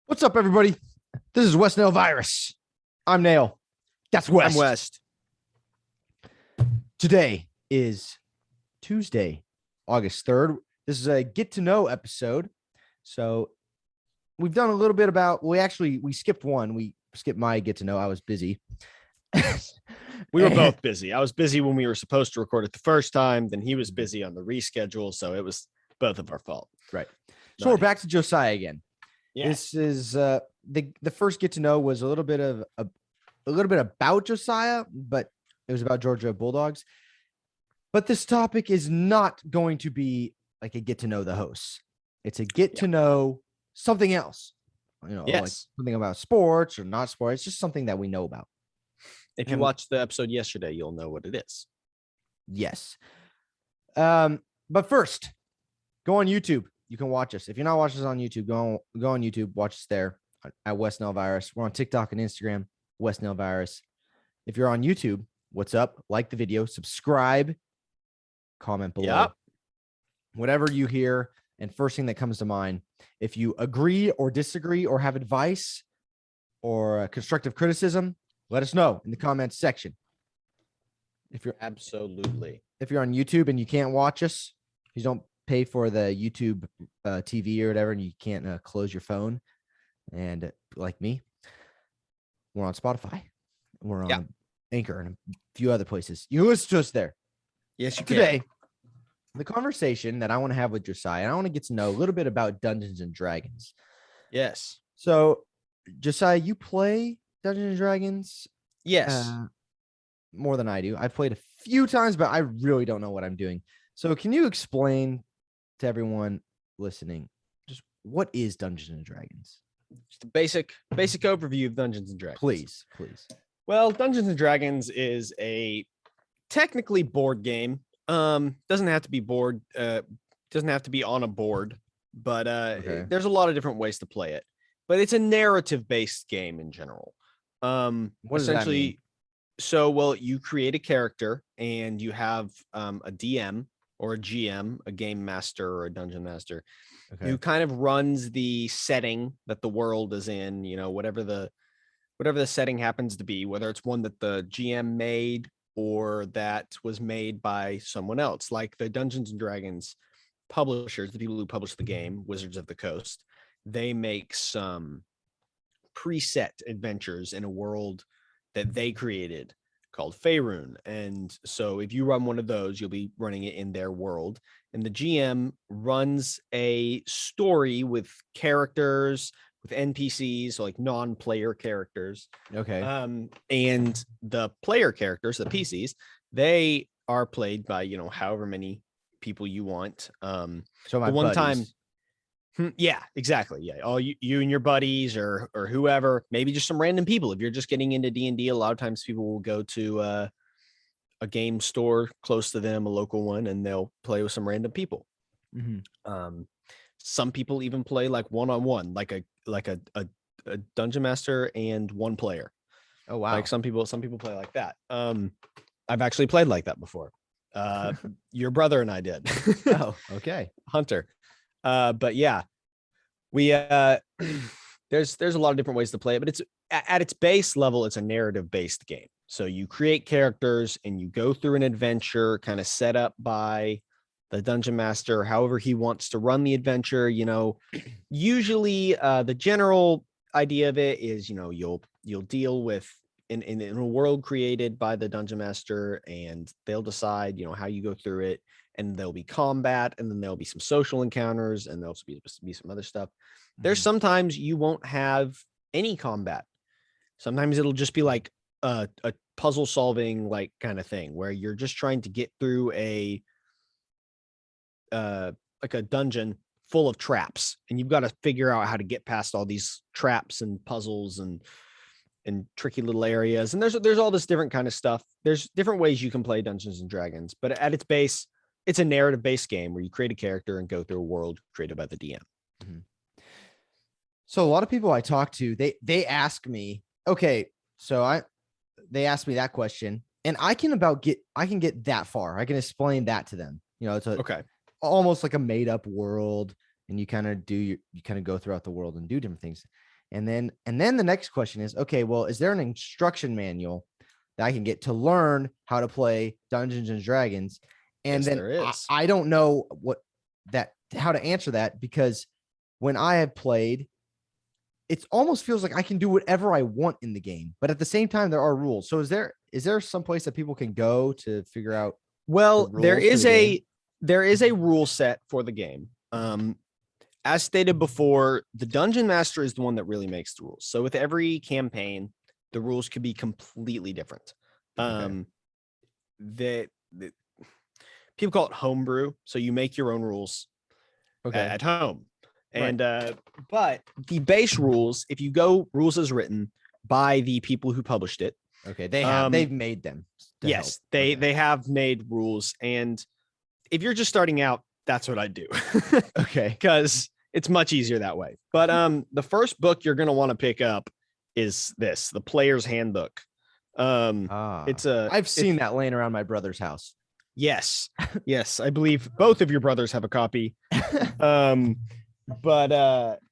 What's up, everybody? This is West Nale Virus. I'm Nale. That's West. I'm West. Today is Tuesday, August 3rd. This is a get to know episode. So we've done a little bit about, we skipped one. We skipped my get to know. I was busy. We were both busy. I was busy when we were supposed to record it the first time. Then he was busy on the reschedule. So it was both of our fault. Right. So we're back to Josiah again. Yeah. This is the first get to know was a little bit about Josiah, but it was about Georgia Bulldogs. But this topic is not going to be like a get to know the hosts. It's a get to know something else. Like something about sports or not sports. It's just something that we know about. If you watched the episode yesterday, you'll know what it is. Yes. But first, go on YouTube. You can watch us. If you're not watching us on YouTube, go on YouTube, watch us there at West Nale Virus. We're on TikTok and Instagram, West Nale Virus. If you're on YouTube, what's up? Like the video, subscribe, comment below. Yep. Whatever you hear, and first thing that comes to mind. If you agree or disagree or have advice or constructive criticism, let us know in the comments section. If you're on YouTube and you can't watch us, you don't pay for the YouTube TV or whatever, and you can't close your phone. And like me, we're on Spotify. We're on Anchor and a few other places. You listen to us there. Yes, you can. Today, the conversation that I want to have with Josiah, and I want to get to know a little bit about Dungeons and Dragons. Yes. So, Josiah, you play Dungeons and Dragons? Yes. More than I do. I've played a few times, but I really don't know what I'm doing. So can you explain to everyone listening just what is Dungeons and Dragons? Just a basic overview of Dungeons and Dragons. Please. Well, Dungeons and Dragons is a technically board game. Doesn't have to be board. Doesn't have to be on a board, but there's a lot of different ways to play it. But it's a narrative-based game in general. What does that mean? So, you create a character and you have a DM or a GM, a game master or a dungeon master, who kind of runs the setting that the world is in, whatever the setting happens to be, whether it's one that the GM made or that was made by someone else, like the Dungeons and Dragons publishers, the people who publish the game, Wizards of the Coast. They make some preset adventures in a world that they created called Faerun. And so if you run one of those, you'll be running it in their world. And the GM runs a story with characters, with NPCs, so like non-player characters. Okay. And the player characters, the PCs, they are played by, however many people you want. So my one buddies. time. Yeah, exactly. Yeah. All you and your buddies or whoever, maybe just some random people. If you're just getting into D&D, a lot of times people will go to a game store close to them, a local one, and they'll play with some random people. Mm-hmm. Some people even play like one-on-one, like a dungeon master and one player. Oh, wow. Like some people play like that. I've actually played like that before. Your brother and I did. Oh, okay. Hunter. But yeah, we there's a lot of different ways to play it, but it's at its base level, it's a narrative based game. So you create characters and you go through an adventure kind of set up by the dungeon master, however he wants to run the adventure. Usually the general idea of it is, you'll deal with in a world created by the dungeon master, and they'll decide, how you go through it. And there'll be combat, and then there'll be some social encounters, and there'll be some other stuff. There's sometimes you won't have any combat. Sometimes it'll just be like a puzzle solving like kind of thing where you're just trying to get through a dungeon full of traps, and you've got to figure out how to get past all these traps and puzzles and tricky little areas. And there's all this different kind of stuff. There's different ways you can play Dungeons and Dragons, but at its base, it's a narrative-based game where you create a character and go through a world created by the DM. Mm-hmm. So a lot of people I talk to, they ask me, okay, they ask me that question, and I can get that far. I can explain that to them. It's almost like a made-up world, and you kind of go throughout the world and do different things. And then the next question is, okay, well, is there an instruction manual that I can get to learn how to play Dungeons and Dragons? And Yes, then there is. I don't know how to answer that, because when I have played, it almost feels like I can do whatever I want in the game, but at the same time, there are rules. So is there some place that people can go to figure out? Well, rules for the game? there is a rule set for the game. As stated before, the dungeon master is the one that really makes the rules. So with every campaign, the rules could be completely different. The people call it homebrew. So you make your own rules at home. And but the base rules, if you go rules as written by the people who published it. Okay, they've made them. Yes, they have made rules. And if you're just starting out, that's what I do. Okay. Because it's much easier that way. But the first book you're gonna want to pick up is this, the Player's Handbook. I've seen that laying around my brother's house. Yes, I believe both of your brothers have a copy.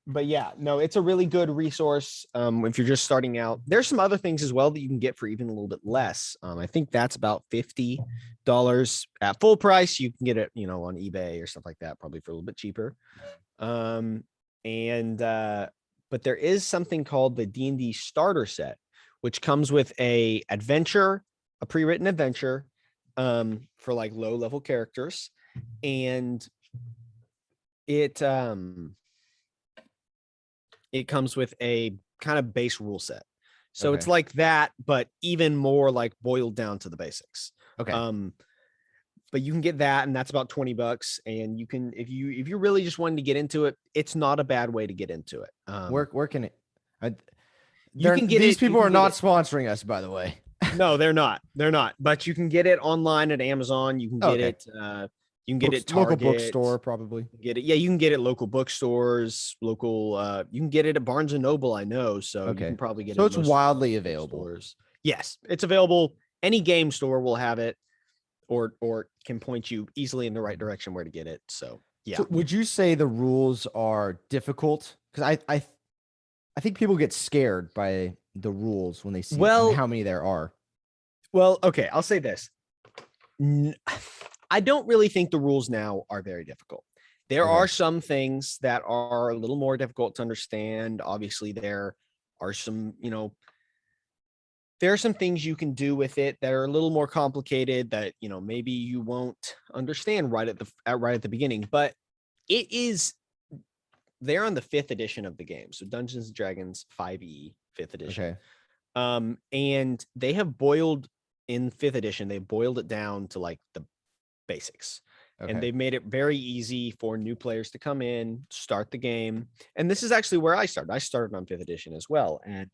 But yeah, no, it's a really good resource if you're just starting out. There's some other things as well that you can get for even a little bit less. I think that's about $50 at full price. You can get it, on eBay or stuff like that, probably for a little bit cheaper. But there is something called the D&D starter set, which comes with a pre-written adventure for like low level characters, and it comes with a kind of base rule set. So it's like that, but even more like boiled down to the basics. Okay. But you can get that, and that's about $20. And you can, if you're really just wanting to get into it, it's not a bad way to get into it. Where can it? You can get these it. people are not sponsoring us, by the way. No, they're not. They're not. But you can get it online at Amazon. You can get it. You can get it Target, local bookstore, probably. Get it. Yeah, you can get it local bookstores, local. You can get it at Barnes and Noble, I know. So you can probably get it. So it's wildly available. Stores. Yes, it's available. Any game store will have it, or can point you easily in the right direction where to get it. So yeah. So would you say the rules are difficult? Because I think people get scared by the rules when they see how many there are. Well, okay, I'll say this. I don't really think the rules now are very difficult. There are some things that are a little more difficult to understand. Obviously, there are some, there are some things you can do with it that are a little more complicated that, maybe you won't understand right at the beginning. But they're on the 5th edition of the game. So Dungeons and Dragons 5e 5th edition. Okay. And they have boiled in 5th edition, they boiled it down to like the basics. Okay. And they've made it very easy for new players to come in, start the game. And this is actually where I started. I started on 5th edition as well. And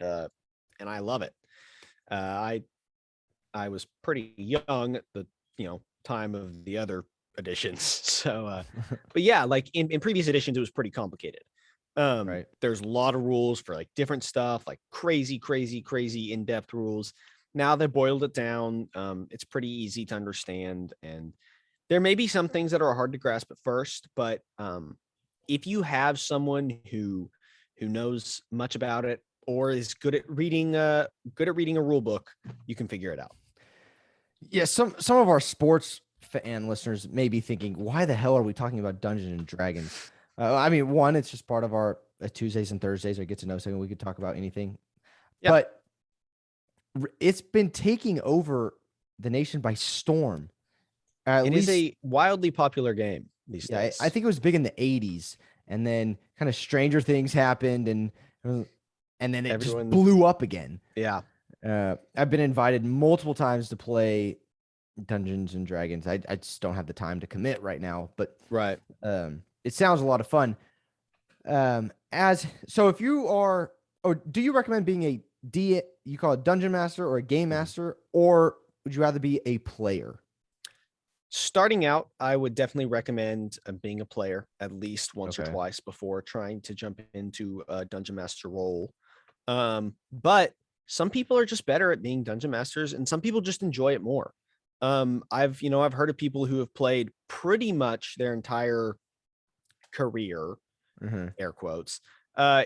I love it. I was pretty young at the, time of the other editions. So, but yeah, like in previous editions, it was pretty complicated. There's a lot of rules for like different stuff, like crazy in-depth rules. Now they boiled it down. It's pretty easy to understand, and there may be some things that are hard to grasp at first, but if you have someone who knows much about it or is good at reading a rule book, you can figure it out. Yeah, some of our sports fan listeners may be thinking, why the hell are we talking about Dungeons and Dragons? I mean, one, it's just part of our Tuesdays and Thursdays. I get to know someone. We could talk about anything. Yep. But it's been taking over the nation by storm. It is a wildly popular game these days. I think it was big in the 80s, and then kind of Stranger Things happened, and then it just blew up again. Yeah. I've been invited multiple times to play Dungeons and Dragons. I just don't have the time to commit right now, but it sounds a lot of fun. So if you are, do you recommend being you call it dungeon master or a game master, or would you rather be a player? Starting out, I would definitely recommend being a player at least once or twice before trying to jump into a dungeon master role. But some people are just better at being dungeon masters, and some people just enjoy it more. I've heard of people who have played pretty much their entire career, air quotes,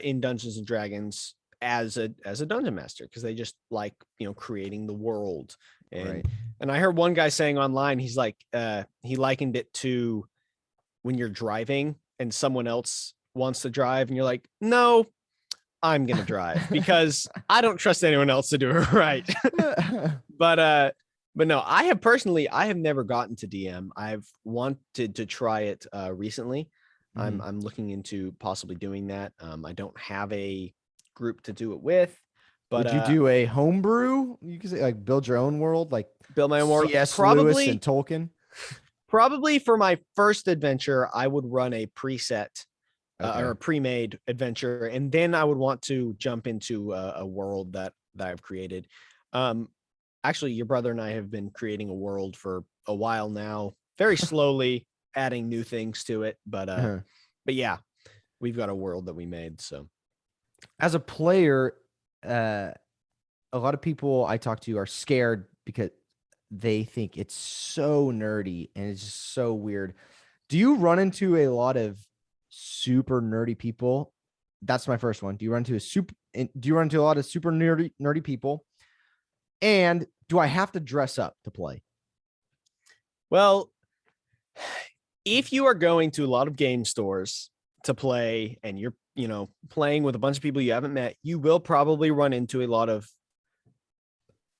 in Dungeons and Dragons as a dungeon master, because they just like, creating the world. And I heard one guy saying online, he's like, he likened it to when you're driving and someone else wants to drive and you're like, no, I'm gonna drive because I don't trust anyone else to do it right. But no, I have never gotten to DM. I've wanted to try it recently. I'm looking into possibly doing that. I don't have a group to do it with, but would you do a homebrew? You could say like build your own world, like build my own world. C.S. Lewis and Tolkien. Probably for my first adventure, I would run a preset or a pre-made adventure, and then I would want to jump into a world that I've created. Actually, your brother and I have been creating a world for a while now, very slowly adding new things to it. But yeah, we've got a world that we made. So as a player, a lot of people I talk to are scared because they think it's so nerdy and it's just so weird. Do you run into a lot of super nerdy people? That's my first one. Do you run into a lot of super nerdy people? And do I have to dress up to play? Well, if you are going to a lot of game stores to play and you're, playing with a bunch of people you haven't met, you will probably run into a lot of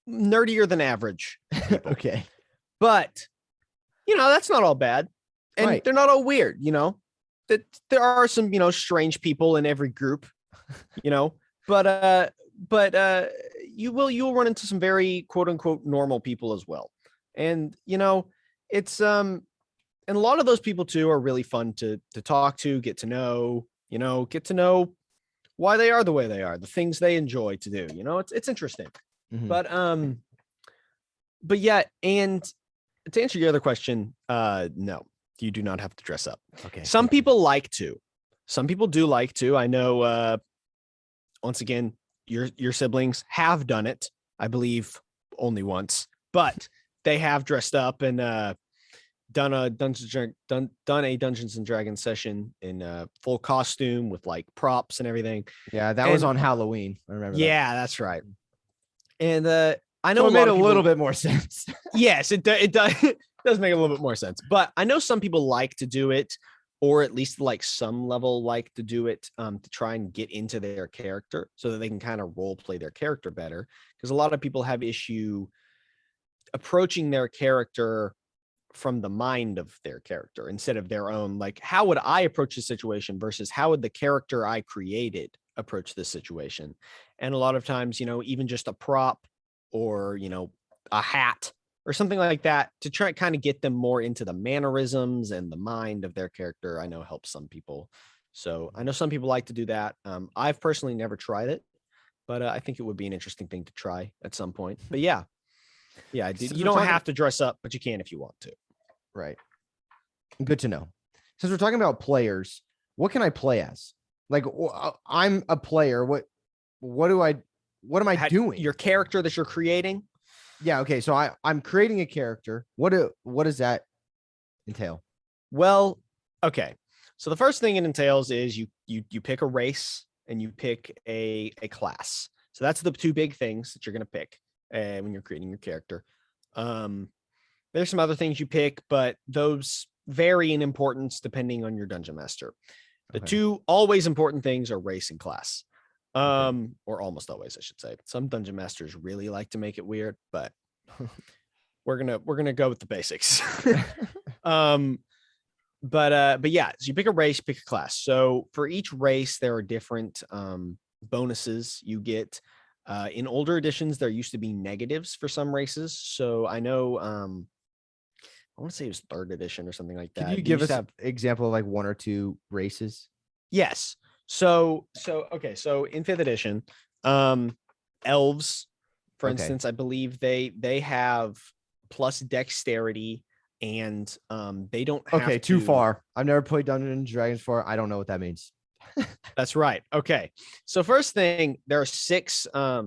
nerdier than average people. Okay. But, that's not all bad. And they're not all weird, that there are some, strange people in every group, but you will run into some very quote unquote normal people as well. And, it's, and a lot of those people too are really fun to talk to, get to know why they are the way they are, the things they enjoy to do, it's interesting. Mm-hmm. But yeah. And to answer your other question, no, you do not have to dress up. Okay. Some people like to. Some people do like to. I know, once again, your siblings have done it, I believe only once, but they have dressed up and done a Dungeons and Dragons session in full costume with like props and everything. Yeah, that was on Halloween. I remember. Yeah, that's right. And I know so it made a little bit more sense. Yes, it does. It does make a little bit more sense. But I know some people like to do it, or at least like some level like to do it to try and get into their character so that they can kind of role play their character better. Because a lot of people have issue approaching their character from the mind of their character instead of their own. Like, how would I approach the situation versus how would the character I created approach this situation? And a lot of times, even just a prop or, a hat or something like that to try and kind of get them more into the mannerisms and the mind of their character, I know helps some people. So I know some people like to do that. I've personally never tried it, but I think it would be an interesting thing to try at some point. But yeah, you don't have to dress up, but you can if you want to. Right. Good to know. Since we're talking about players, what can I play as? Like, I'm a player. What am I doing? Your character that you're creating? Yeah. Okay. So I'm creating a character. What does that entail? Well, okay. So the first thing it entails is you pick a race and you pick a class. So that's the two big things that you're going to pick when you're creating your character. There's some other things you pick, but those vary in importance depending on your dungeon master. The two always important things are race and class. Or almost always, I should say. Some dungeon masters really like to make it weird, but we're gonna go with the basics. But yeah, so you pick a race, pick a class. So for each race, there are different bonuses you get. In older editions, there used to be negatives for some races. So I know I want to say it was 3rd edition or something like that. Can you give us an example of like one or two races? Yes. So okay. So in 5th edition, elves, for instance, I believe they have plus dexterity and they don't have too far. I've never played Dungeons and Dragons before. I don't know what that means. That's right. Okay. So first thing, there are 6 I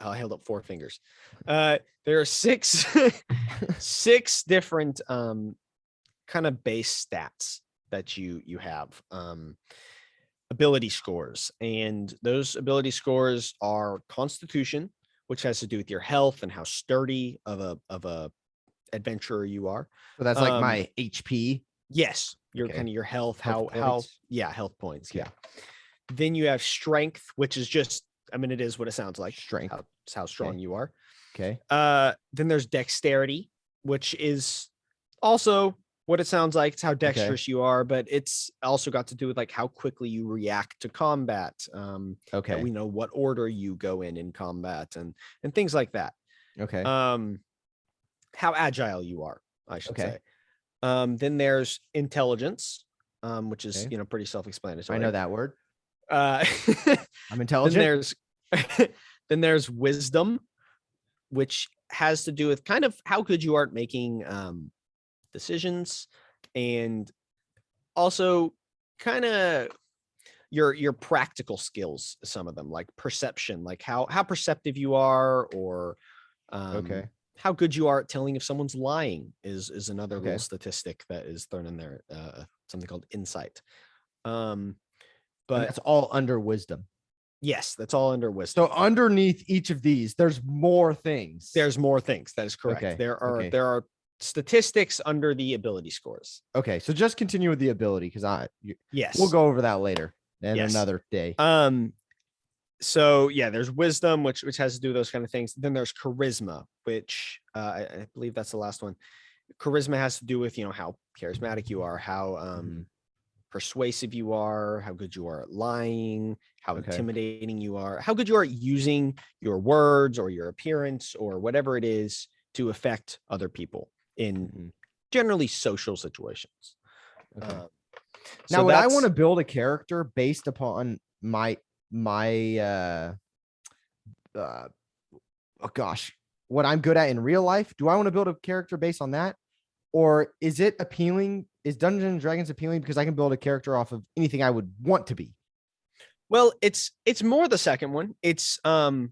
held up 4 fingers. There are 6 6 different kind of base stats that you have. ability scores, and those ability scores are Constitution, which has to do with your health and how sturdy of a adventurer you are. So that's like my HP. Yes, your Okay. kind of your health, Health how points. yeah, health points. Okay. Yeah. Then you have strength, which is just, I mean, it is what it sounds like. Strength. How strong you are. Okay. Then there's dexterity, which is also what it sounds like. It's how dexterous you are, but it's also got to do with like how quickly you react to combat. Okay. We know what order you go in combat and things like that. Okay. How agile you are, I should Okay. say. Then there's intelligence, which is, Okay. pretty self-explanatory. I know that word. I'm intelligent. Then there's wisdom, which has to do with kind of how good you are at making decisions, and also kind of your practical skills. Some of them, like perception, like how perceptive you are, or Okay. how good you are at telling if someone's lying is another Okay. little statistic that is thrown in there. Something called insight. But that's all under wisdom. Yes, that's all under wisdom. So underneath each of these, there's more things. There's more things. That is correct. Okay. There are Okay. statistics under the ability scores. Okay, so just continue with the ability, because Yes, we'll go over that later and Yes. another day. So yeah, there's wisdom, which has to do with those kind of things. Then there's charisma, which I believe that's the last one. Charisma has to do with, how charismatic you are, how persuasive you are, how good you are at lying, how intimidating you are, how good you are at using your words or your appearance or whatever it is to affect other people in generally social situations. Okay. So Now, would I want to build a character based upon my what I'm good at in real life? Do I want to build a character based on that? Or is it appealing? Is Dungeons and Dragons appealing because I can build a character off of anything I would want to be? Well, it's more the second one. It's it's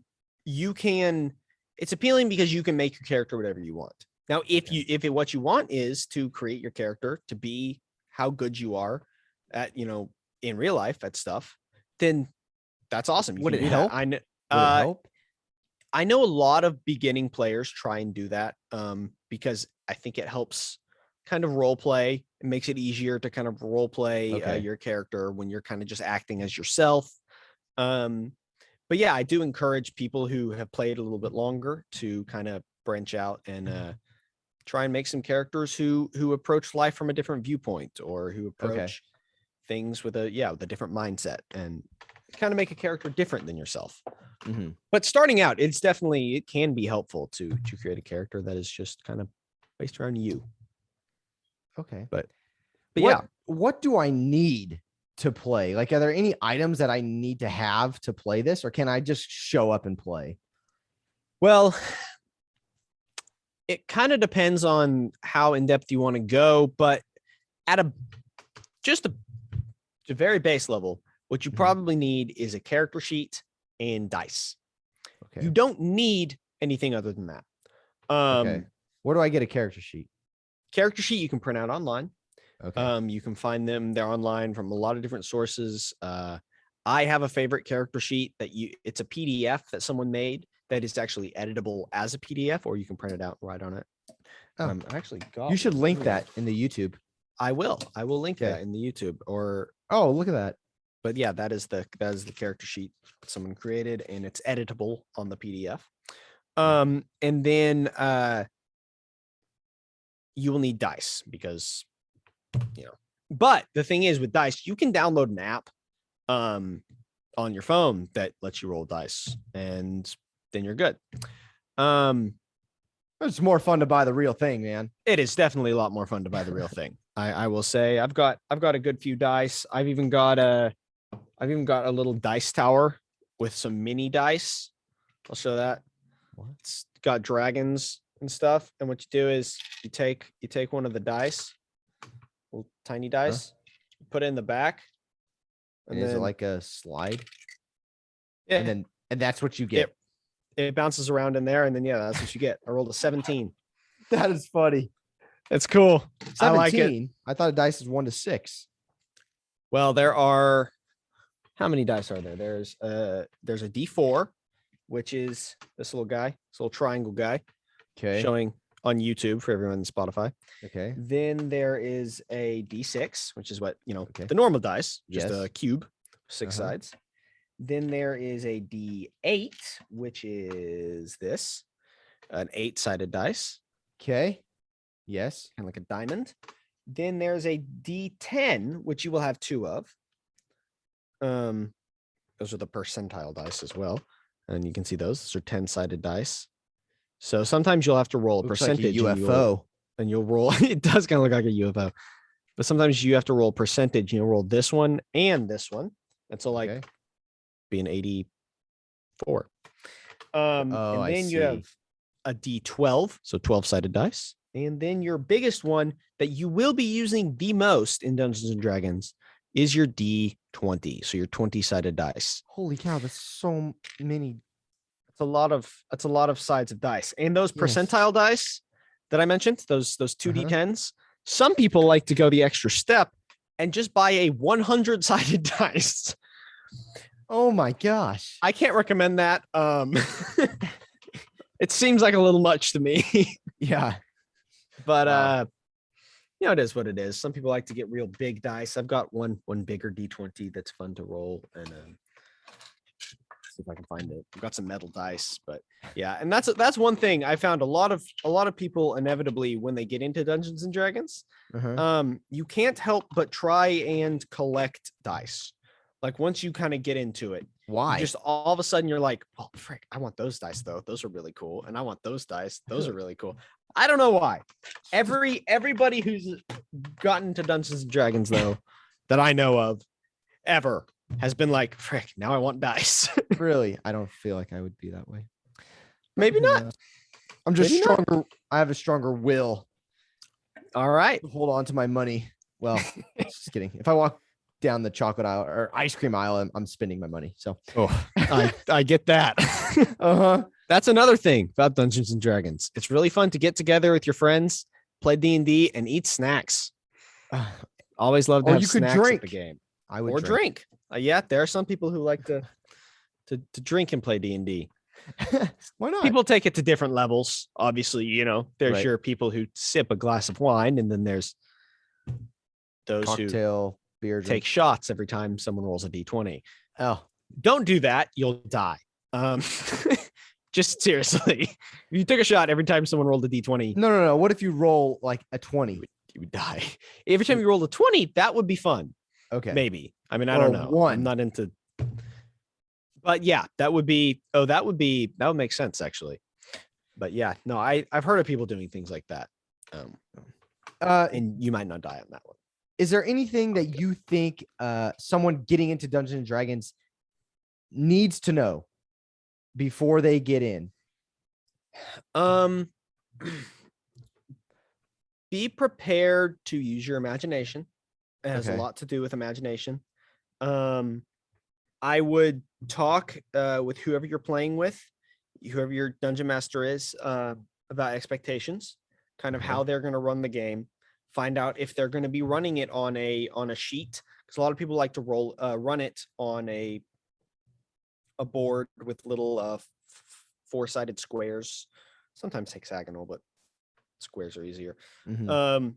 appealing because you can make your character whatever you want. Now, if what you want is to create your character to be how good you are at, in real life at stuff, then that's awesome. Would it help? Would it help? I know a lot of beginning players try and do that because I think it helps kind of role play. It makes it easier to kind of role play your character when you're kind of just acting as yourself. But yeah, I do encourage people who have played a little bit longer to kind of branch out and try and make some characters who approach life from a different viewpoint, or who approach things with a different mindset, and kind of make a character different than yourself. But starting out, it can be helpful to create a character that is just kind of based around you. Okay. But what do I need to play? Like, are there any items that I need to have to play this, or can I just show up and play? Well, it kind of depends on how in depth you want to go, but at a very base level, what you probably need is a character sheet and dice. Okay. You don't need anything other than that. Okay. Where do I get a character sheet? Character sheet you can print out online. Okay. You can find them. They're online from a lot of different sources. I have a favorite character sheet it's a PDF that someone made that is actually editable as a PDF, or you can print it out and write on it. I actually got. You should link that in the YouTube. I will link that in the YouTube. Or look at that. But yeah, that is the character sheet that someone created, and it's editable on the PDF. And then you will need dice because, but the thing is with dice, you can download an app on your phone that lets you roll dice, and then you're good. It's more fun to buy the real thing, man. It is definitely a lot more fun to buy the real thing. I will say I've got a good few dice. I've even got a little dice tower with some mini dice. I'll show that. It's got dragons and stuff. And what you do is you take one of the dice, little tiny dice, put it in the back. And is it like a slide? Yeah. And that's what you get. It bounces around in there, and then that's what you get. I rolled a 17. That is funny. It's cool. 17? I like it. I thought a dice is 1 to 6. Well, there are how many dice are there? There's a D4, which is this little guy, this little triangle guy, Okay. showing on YouTube for everyone on Spotify. Okay. Then there is a D6, which is what, Okay. the normal dice, just Yes. a cube, 6 Uh-huh. sides. Then there is a D8, which is this, an 8-sided dice, Okay. Yes. kind of like a diamond. Then there's a D10, which you will have 2 of. Those are the percentile dice as well. And you can see those are 10-sided dice. So sometimes you'll have to roll a Looks like a percentage UFO. and you'll roll. It does kind of look like a UFO, but sometimes you have to roll a percentage. You'll roll this one and this one. And so like Okay. be an 84. Oh, And I then you see. have a D12, so 12-sided dice. And then your biggest one that you will be using the most in Dungeons and Dragons is your D20. So your 20-sided dice. Holy cow! That's so many. That's a lot of sides of dice. And those Yes. percentile dice that I mentioned, those 2 Uh-huh. D10s, some people like to go the extra step and just buy a 100-sided dice. Oh my gosh! I can't recommend that. It seems like a little much to me. Yeah. But Wow. it is what it is. Some people like to get real big dice. I've got one bigger D20 that's fun to roll, and see if I can find it. I've got some metal dice, but yeah, and that's one thing I found a lot of people inevitably when they get into Dungeons and Dragons, Uh-huh. you can't help but try and collect dice. Like once you kind of get into it, Why? you just all of a sudden you're like, oh frick, I want those dice though. Those are really cool, and I want those dice. Those are really cool. I don't know why. Everybody who's gotten to Dungeons and Dragons though, that I know of, ever has been like, frick, now I want dice. Really, I don't feel like I would be that way. Maybe Yeah. not. I'm just Maybe not. stronger. I have a stronger will All right. to hold on to my money. Well, just kidding. If I walk down the chocolate aisle or ice cream aisle, I'm spending my money. So, I get that. uh-huh. That's another thing about Dungeons and Dragons. It's really fun to get together with your friends, play D&D, and eat snacks. Always love to Or have you could snacks at drink. the game. I would Or drink. Yeah, there are some people who like to drink and play D&D. Why not? People take it to different levels. Obviously, there's Right. your people who sip a glass of wine, and then there's those who Cocktail, beer, take drink. shots every time someone rolls a D20. Oh, Don't do that. You'll die. Just seriously, if you took a shot every time someone rolled a D20, no. What if you roll like a 20? you would die. Every time you rolled a 20, that would be fun. Okay. Maybe. I mean, I Or don't a know. 1. I'm not into. But yeah, that would make sense actually. But yeah, no, I've heard of people doing things like that. And you might not die on that one. Is there anything that you think someone getting into Dungeons and Dragons needs to know before they get in? Be prepared to use your imagination. It has a Okay. lot to do with imagination. I would talk with whoever you're playing with, whoever your dungeon master is, about expectations, kind of Okay. how they're going to run the game. Find out if they're going to be running it on a sheet, because a lot of people like to run it on a board with little 4-sided squares, sometimes hexagonal, but squares are easier. Mhm.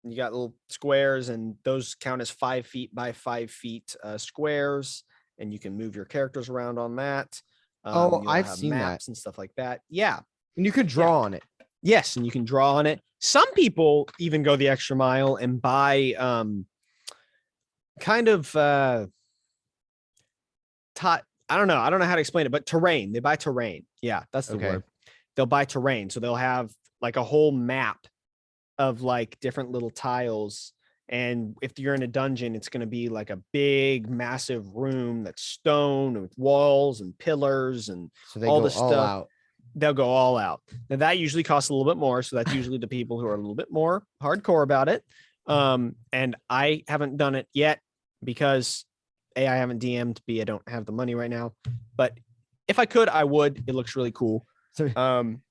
You got little squares, and those count as 5 feet by 5 feet squares, and you can move your characters around on that. You'll I've have seen that. maps and stuff like that. Yeah. And you could draw on it. Yes, and you can draw on it. Some people even go the extra mile and buy kind of I don't know how to explain it, but terrain. They buy terrain. Yeah, that's the Okay. word. They'll buy terrain. So they'll have like a whole map of like different little tiles. And if you're in a dungeon, it's going to be like a big, massive room that's stone with walls and pillars and So they all go the all stuff. out. They'll go all out. Now that usually costs a little bit more. So that's usually the people who are a little bit more hardcore about it. And I haven't done it yet because A, I haven't DM'd, B, I don't have the money right now. But if I could, I would. It looks really cool. So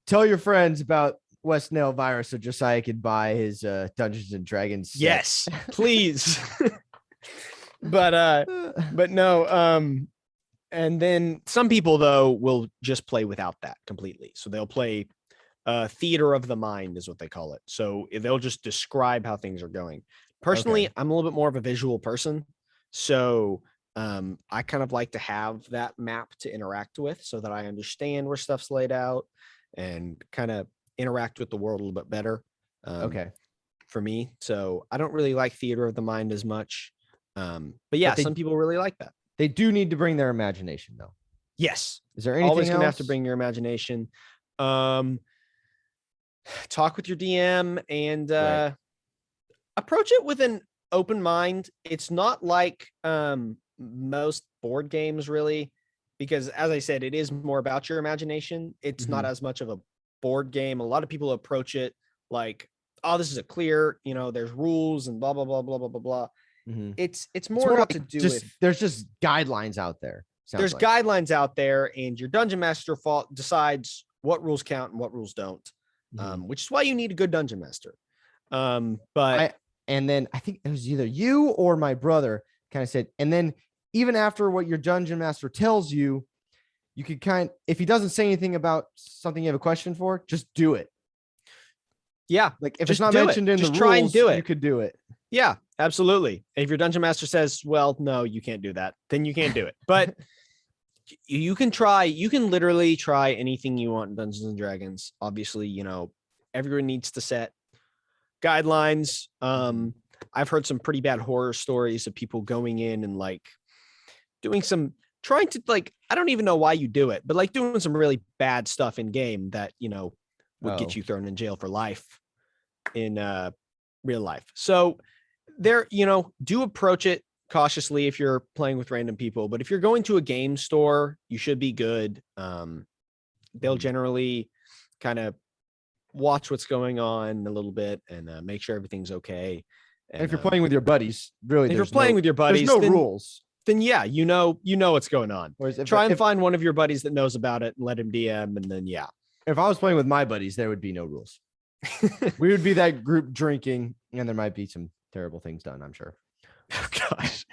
tell your friends about West Nale virus so Josiah could buy his Dungeons and Dragons set. Yes, please. but no, and then some people though will just play without that completely. So they'll play theater of the mind is what they call it. So they'll just describe how things are going. Personally, Okay. I'm a little bit more of a visual person. So I kind of like to have that map to interact with so that I understand where stuff's laid out and kind of interact with the world a little bit better. Okay. For me. So I don't really like theater of the mind as much. But yeah, But they some people really like that. they do need to bring their imagination though. Yes. Is there anything Always gonna have else? to bring your imagination. Talk with your DM and Right. approach it with an open mind. It's not like most board games really, because as I said, it is more about your imagination. It's not Mhm. as much of a board game. A lot of people approach it like, oh, this is a clear, there's rules and blah blah blah blah blah blah blah. Mhm. It's It's more more got to like do just with there's just guidelines out there. Sounds there's like. guidelines out there, and your dungeon master decides what rules count and what rules don't, Mhm. which is why you need a good dungeon master. But And then I think it was either you or my brother kind of said, and then even after what your dungeon master tells you, you could if he doesn't say anything about something you have a question for, just do it. yeah, Like if it's just not do it. mentioned in the Just try and rules, do you it. could do it. Yeah, absolutely. If your dungeon master says, well, no, you can't do that, then you can't do it. But you can try, you can literally try anything you want in Dungeons and Dragons. Obviously, everyone needs to set guidelines. I've heard some pretty bad horror stories of people going in and like doing some trying to like, I don't even know why you do it, but like doing some really bad stuff in game that, would get Oh, you thrown in jail for life in real life. So there, do approach it cautiously if you're playing with random people, but if you're going to a game store, you should be good. They'll generally kind of watch what's going on a little bit and make sure everything's okay. and if And you're playing with your buddies, really, if you're playing with your there's buddies, no then rules. yeah, you know what's going on. Whereas Try and find one of your buddies that knows about it and let him DM, and then yeah. if I was playing with my buddies, there would be no rules. We would be that group drinking, and there might be some terrible things done, I'm sure. Oh gosh.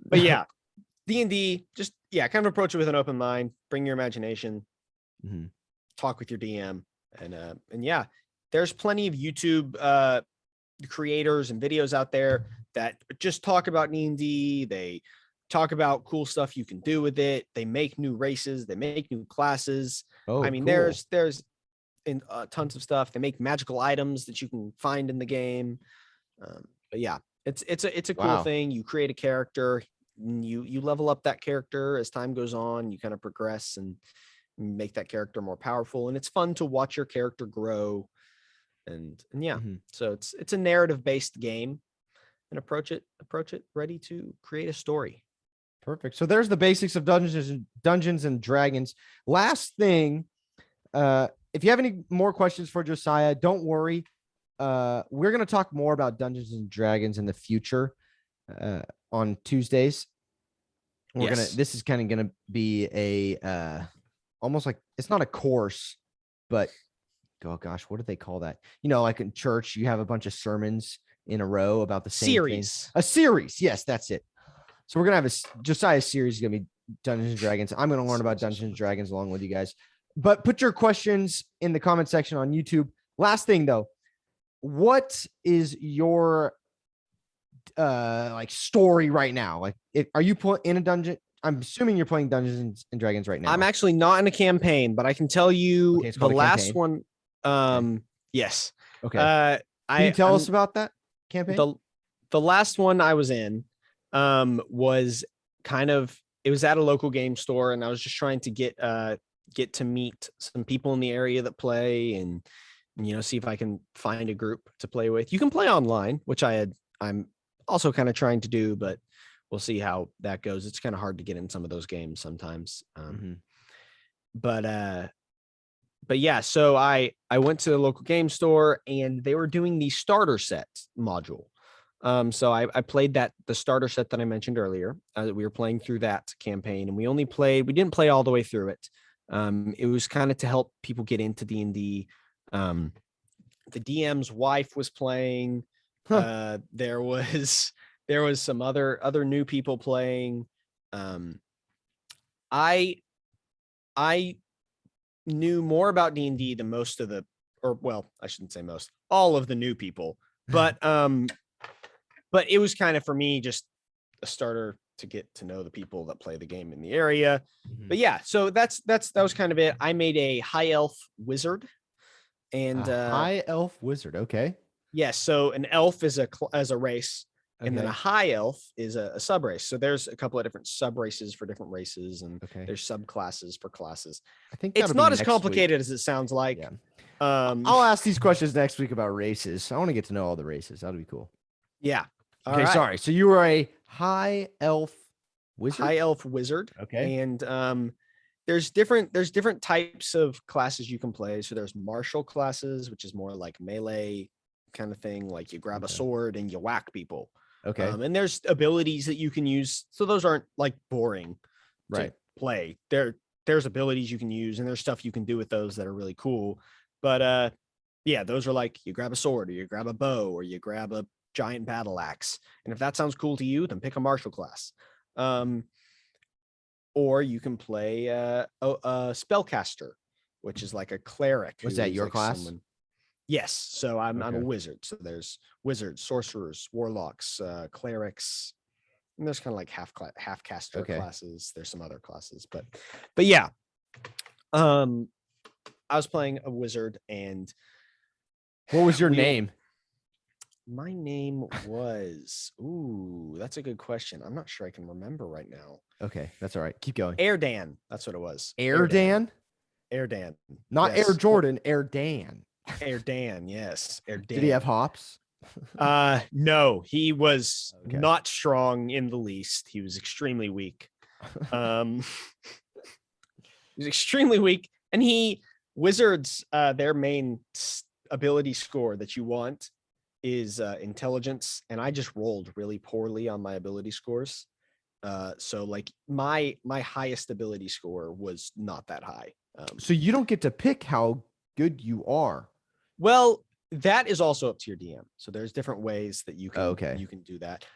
But yeah, D&D, just kind of approach it with an open mind, bring your imagination, talk with your DM, and yeah, there's plenty of YouTube creators and videos out there that just talk about D&D. They talk about cool stuff you can do with it. They make new races, they make new classes. Oh, I mean, cool. there's in tons of stuff. They make magical items that you can find in the game. But yeah, it's a cool thing. You create a character, you level up that character as time goes on. You kind of progress and make that character more powerful, and it's fun to watch your character grow. And yeah, so it's a narrative based game, and approach it ready to create a story. Perfect. So there's the basics of Dungeons and Dragons. Last thing, if you have any more questions for Josiah, don't worry. We're going to talk more about Dungeons and Dragons in the future on Tuesdays. This is kind of going to be a almost like, it's not a course, but oh gosh, what do they call that? Like in church, you have a bunch of sermons in a row about the same series. thing. A series. Yes, that's it. So we're going to have Josiah's series is going to be Dungeons and Dragons. I'm going to learn about Dungeons and Dragons along with you guys. But put your questions in the comment section on YouTube. Last thing though, what is your like story right now? Like, are you in a dungeon? I'm assuming you're playing Dungeons and Dragons right now. I'm actually not in a campaign, but I can tell you the last one. Yes. Okay. Can you tell us about that campaign? The last one I was in was kind of, it was at a local game store, and I was just trying to get to meet some people in the area that play, and see if I can find a group to play with. You can play online, which I'm also kind of trying to do, but we'll see how that goes. It's kind of hard to get in some of those games sometimes. But yeah, so I went to the local game store, and they were doing the starter set module. So I played the starter set that I mentioned earlier. We were playing through that campaign, and we didn't play all the way through it. It was kind of to help people get into D&D. The DM's wife was playing. There was there was some other new people playing. I knew more about D&D than most of I shouldn't say most, all of the new people, but it was kind of for me just a starter to get to know the people that play the game in the area. But yeah, so that was kind of it. I made a high elf wizard, and high elf wizard. Okay. Yes, so an elf is a race, and then Okay. a high elf is a sub race. So there's a couple of different sub races for different races, and there's subclasses for classes. I think it's not as next complicated week. as it sounds like. Yeah. I'll ask these questions next week about races. I want to get to know all the races. That'll be cool. Yeah. Okay, sorry. So you were a high elf wizard? High elf wizard. Okay. And there's different types of classes you can play. So there's martial classes, which is more like melee kind of thing. Like you grab a sword and you whack people. Okay. And there's abilities that you can use. So those aren't like boring to play. There's abilities you can use, and there's stuff you can do with those that are really cool. But yeah, those are like you grab a sword, or you grab a bow, or you grab a giant battle axe. And if that sounds cool to you, then pick a martial class. Or you can play a spellcaster, which is like a cleric. Was that your class? Yes. So I'm a wizard. So there's wizards, sorcerers, warlocks, clerics, and there's kind of like half caster classes. There's some other classes, but yeah. I was playing a wizard, and what was your name? My name was, that's a good question. I'm not sure I can remember right now. Okay, that's all right. Keep going. Airdan. That's what it was. Airdan? Airdan. Not Air Jordan, Airdan. Airdan, yes. Airdan. Did he have hops? No, he was not strong in the least. He was extremely weak. He was extremely weak. And wizards, their main ability score that you want is intelligence, and I just rolled really poorly on my ability scores. So like my highest ability score was not that high. So you don't get to pick how good you are. Well, that is also up to your DM. So there's different ways that you can you can do that.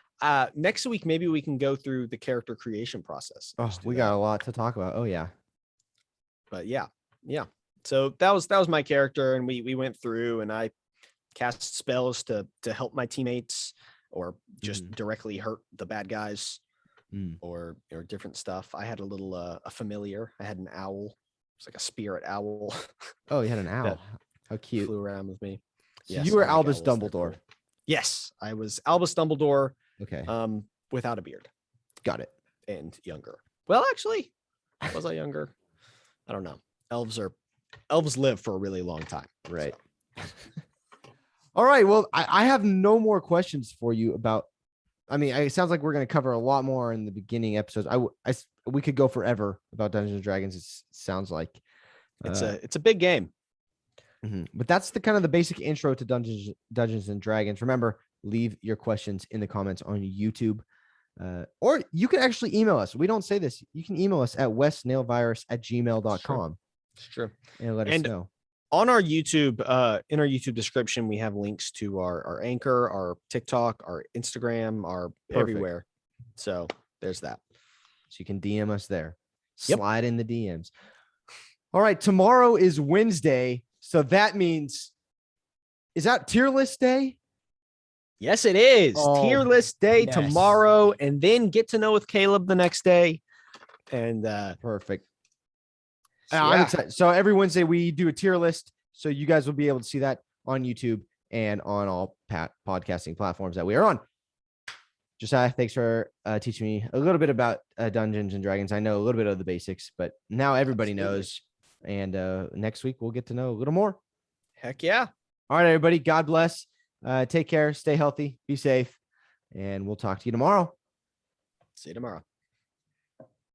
Next week maybe we can go through the character creation process. Oh, we got a lot to talk about. Oh yeah. But yeah. So that was my character, and we went through, and I cast spells to help my teammates, or just directly hurt the bad guys, or different stuff. I had a little a familiar. I had an owl. It's like a spirit owl. Oh, you had an owl. How cute. Flew around with me. So yes, you were Albus Dumbledore. Yes, I was Albus Dumbledore. Okay. Without a beard. Got it. And younger. Well, actually, was I younger? I don't know. Elves live for a really long time. Right. So. All right. Well, I have no more questions for you about. I mean, it sounds like we're going to cover a lot more in the beginning episodes. We could go forever about Dungeons and Dragons. It sounds like it's a big game. But that's the kind of the basic intro to Dungeons and Dragons. Remember, leave your questions in the comments on YouTube, or you can actually email us. We don't say this. You can email us at westnalevirus@gmail.com. It's true. And let us know. On our YouTube, in our YouTube description, we have links to our Anchor, our TikTok, our Instagram, our everywhere. So there's that. So you can DM us there. Slide in the DMs. All right. Tomorrow is Wednesday. So that means, is that tier list day? Yes, it is. Tier list day tomorrow, and then get to know with Caleb the next day. And perfect. I'm excited. So every Wednesday we do a tier list. So you guys will be able to see that on YouTube and on all podcasting platforms that we are on. Josiah, thanks for teaching me a little bit about Dungeons and Dragons. I know a little bit of the basics, but now everybody knows. And next week we'll get to know a little more. Heck yeah. All right, everybody. God bless. Take care. Stay healthy. Be safe. And we'll talk to you tomorrow. See you tomorrow.